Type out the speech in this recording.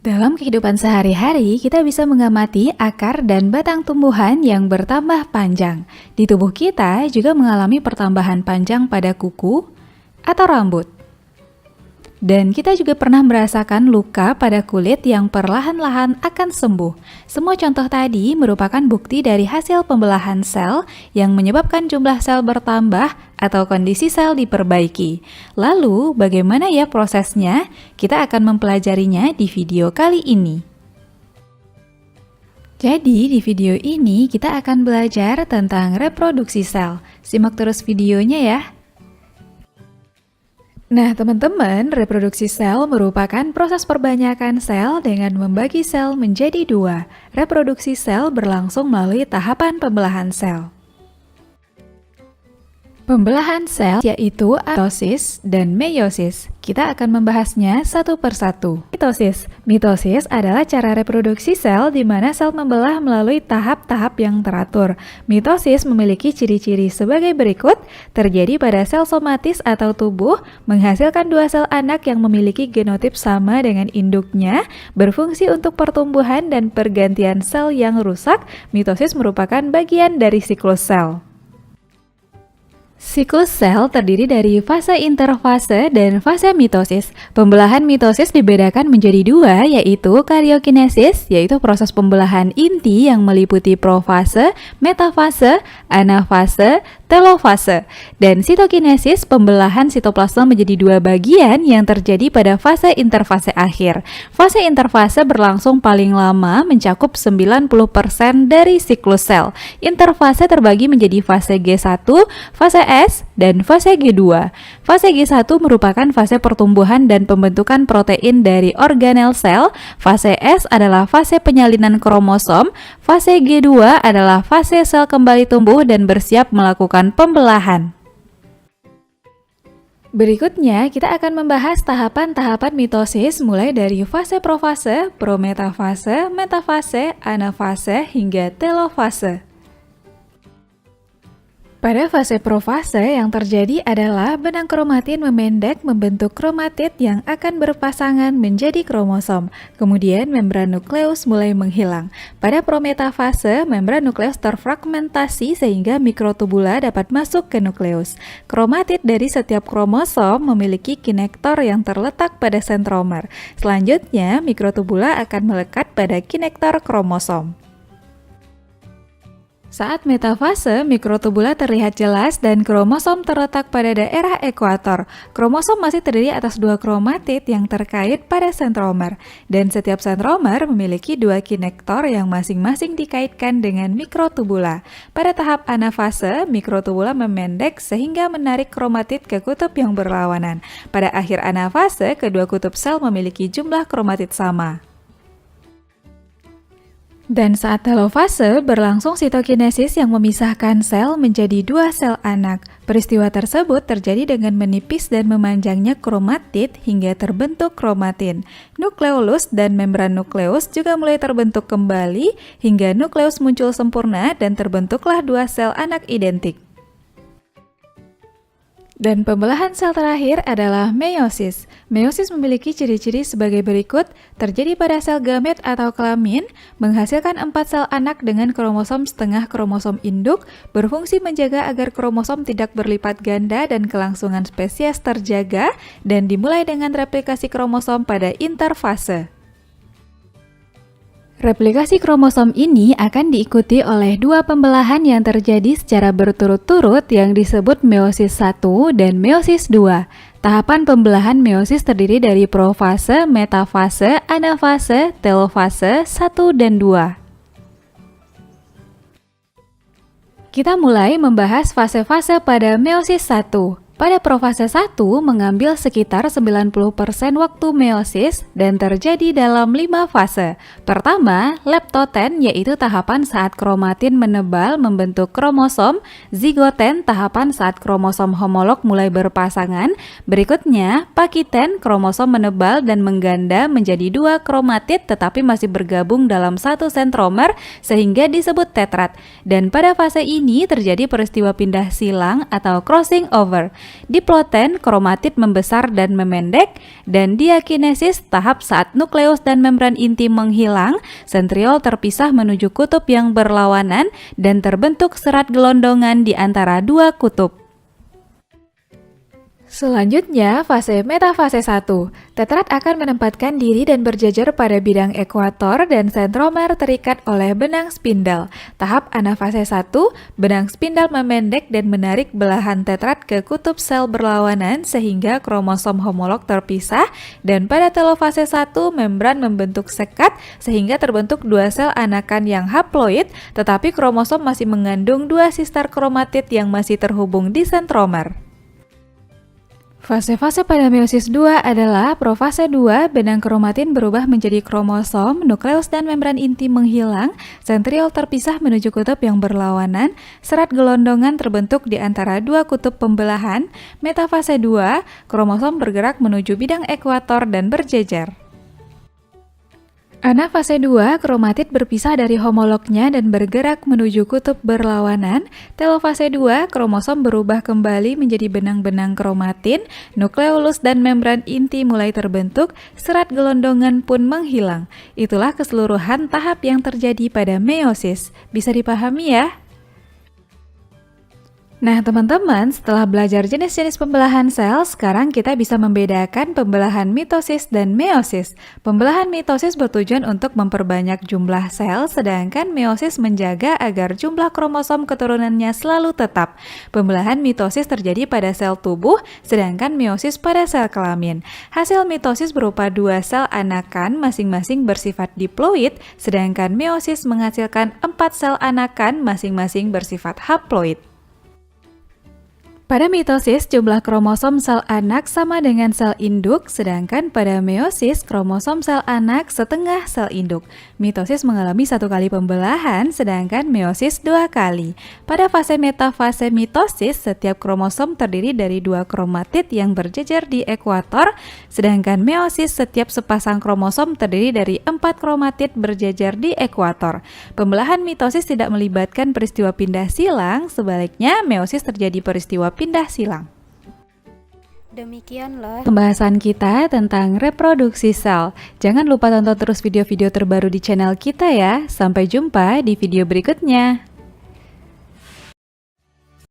Dalam kehidupan sehari-hari, kita bisa mengamati akar dan batang tumbuhan yang bertambah panjang. Di tubuh kita juga mengalami pertambahan panjang pada kuku atau rambut. Dan kita juga pernah merasakan luka pada kulit yang perlahan-lahan akan sembuh. Semua contoh tadi merupakan bukti dari hasil pembelahan sel yang menyebabkan jumlah sel bertambah atau kondisi sel diperbaiki. Lalu, bagaimana ya prosesnya? Kita akan mempelajarinya di video kali ini. Jadi, di video ini kita akan belajar tentang reproduksi sel. Simak terus videonya ya. Nah, teman-teman, reproduksi sel merupakan proses perbanyakan sel dengan membagi sel menjadi dua. Reproduksi sel berlangsung melalui tahapan pembelahan sel. Pembelahan sel yaitu mitosis dan meiosis. Kita akan membahasnya satu persatu. Mitosis adalah cara reproduksi sel di mana sel membelah melalui tahap-tahap yang teratur. Mitosis memiliki ciri-ciri sebagai berikut: terjadi pada sel somatis atau tubuh, menghasilkan dua sel anak yang memiliki genotip sama dengan induknya, berfungsi untuk pertumbuhan dan pergantian sel yang rusak. Mitosis merupakan bagian dari siklus sel. Siklus sel terdiri dari fase interfase dan fase mitosis. Pembelahan mitosis dibedakan menjadi dua, yaitu karyokinesis, yaitu proses pembelahan inti yang meliputi profase, metafase, anafase, telofase, dan sitokinesis, pembelahan sitoplasma menjadi dua bagian yang terjadi pada fase interfase akhir. Fase interfase berlangsung paling lama, mencakup 90% dari siklus sel. Interfase terbagi menjadi fase G1, fase S, dan fase G2. Fase G1 merupakan fase pertumbuhan dan pembentukan protein dari organel sel. Fase S adalah fase penyalinan kromosom. Fase G2 adalah fase sel kembali tumbuh dan bersiap melakukan pembelahan. Berikutnya, kita akan membahas tahapan-tahapan mitosis mulai dari fase profase, prometafase, metafase, anafase, hingga telofase. Pada fase profase yang terjadi adalah benang kromatin memendek membentuk kromatid yang akan berpasangan menjadi kromosom. Kemudian membran nukleus mulai menghilang. Pada prometafase, membran nukleus terfragmentasi sehingga mikrotubula dapat masuk ke nukleus. Kromatid dari setiap kromosom memiliki kinektor yang terletak pada sentromer. Selanjutnya, mikrotubula akan melekat pada kinektor kromosom. Saat metafase, mikrotubula terlihat jelas dan kromosom terletak pada daerah ekuator. Kromosom masih terdiri atas dua kromatid yang terkait pada sentromer, dan setiap sentromer memiliki dua kinektor yang masing-masing dikaitkan dengan mikrotubula. Pada tahap anafase, mikrotubula memendek sehingga menarik kromatid ke kutub yang berlawanan. Pada akhir anafase, kedua kutub sel memiliki jumlah kromatid sama. Dan saat telofase, berlangsung sitokinesis yang memisahkan sel menjadi dua sel anak. Peristiwa tersebut terjadi dengan menipis dan memanjangnya kromatid hingga terbentuk kromatin. Nukleolus dan membran nukleus juga mulai terbentuk kembali hingga nukleus muncul sempurna dan terbentuklah dua sel anak identik. Dan pembelahan sel terakhir adalah meiosis. Meiosis memiliki ciri-ciri sebagai berikut: terjadi pada sel gamet atau kelamin, menghasilkan 4 sel anak dengan kromosom setengah kromosom induk, berfungsi menjaga agar kromosom tidak berlipat ganda dan kelangsungan spesies terjaga, dan dimulai dengan replikasi kromosom pada interfase. Replikasi kromosom ini akan diikuti oleh dua pembelahan yang terjadi secara berturut-turut yang disebut meiosis 1 dan meiosis 2. Tahapan pembelahan meiosis terdiri dari profase, metafase, anafase, telofase 1 dan 2. Kita mulai membahas fase-fase pada meiosis 1. Pada profase 1 mengambil sekitar 90% waktu meiosis dan terjadi dalam 5 fase. Pertama, leptoten yaitu tahapan saat kromatin menebal membentuk kromosom, zigoten tahapan saat kromosom homolog mulai berpasangan, berikutnya pakiten kromosom menebal dan mengganda menjadi 2 kromatid tetapi masih bergabung dalam satu sentromer sehingga disebut tetrat. Dan pada fase ini terjadi peristiwa pindah silang atau crossing over. diploten, kromatid membesar dan memendek, dan diakinesis, tahap saat nukleus dan membran inti menghilang, sentriol terpisah menuju kutub yang berlawanan, dan terbentuk serat gelondongan di antara dua kutub. Selanjutnya, fase metafase 1. Tetrat akan menempatkan diri dan berjajar pada bidang ekuator dan sentromer terikat oleh benang spindal. Tahap anafase 1, benang spindal memendek dan menarik belahan tetrat ke kutub sel berlawanan sehingga kromosom homolog terpisah, dan pada telofase 1, membran membentuk sekat sehingga terbentuk dua sel anakan yang haploid, tetapi kromosom masih mengandung dua sister kromatid yang masih terhubung di sentromer. Fase-fase pada meiosis 2 adalah profase 2, benang kromatin berubah menjadi kromosom, nukleus dan membran inti menghilang, sentriol terpisah menuju kutub yang berlawanan, serat gelondongan terbentuk di antara dua kutub pembelahan, metafase 2, kromosom bergerak menuju bidang ekuator dan berjejer. Anafase 2, kromatid berpisah dari homolognya dan bergerak menuju kutub berlawanan. Telofase 2, kromosom berubah kembali menjadi benang-benang kromatin, nukleolus dan membran inti mulai terbentuk, serat gelondongan pun menghilang. Itulah keseluruhan tahap yang terjadi pada meiosis. Bisa dipahami ya? Nah teman-teman, setelah belajar jenis-jenis pembelahan sel, sekarang kita bisa membedakan pembelahan mitosis dan meiosis. Pembelahan mitosis bertujuan untuk memperbanyak jumlah sel, sedangkan meiosis menjaga agar jumlah kromosom keturunannya selalu tetap. Pembelahan mitosis terjadi pada sel tubuh, sedangkan meiosis pada sel kelamin. Hasil mitosis berupa dua sel anakan masing-masing bersifat diploid, sedangkan meiosis menghasilkan 4 sel anakan masing-masing bersifat haploid. Pada mitosis, jumlah kromosom sel anak sama dengan sel induk, sedangkan pada meiosis, kromosom sel anak setengah sel induk. Mitosis mengalami 1 kali pembelahan, sedangkan meiosis 2 kali. Pada fase metafase mitosis, setiap kromosom terdiri dari 2 kromatid yang berjejer di ekuator, sedangkan meiosis setiap sepasang kromosom terdiri dari 4 kromatid berjejer di ekuator. Pembelahan mitosis tidak melibatkan peristiwa pindah silang, sebaliknya meiosis terjadi peristiwa pindah silang. Demikianlah pembahasan kita tentang reproduksi sel. Jangan lupa tonton terus video-video terbaru di channel kita ya. Sampai jumpa di video berikutnya.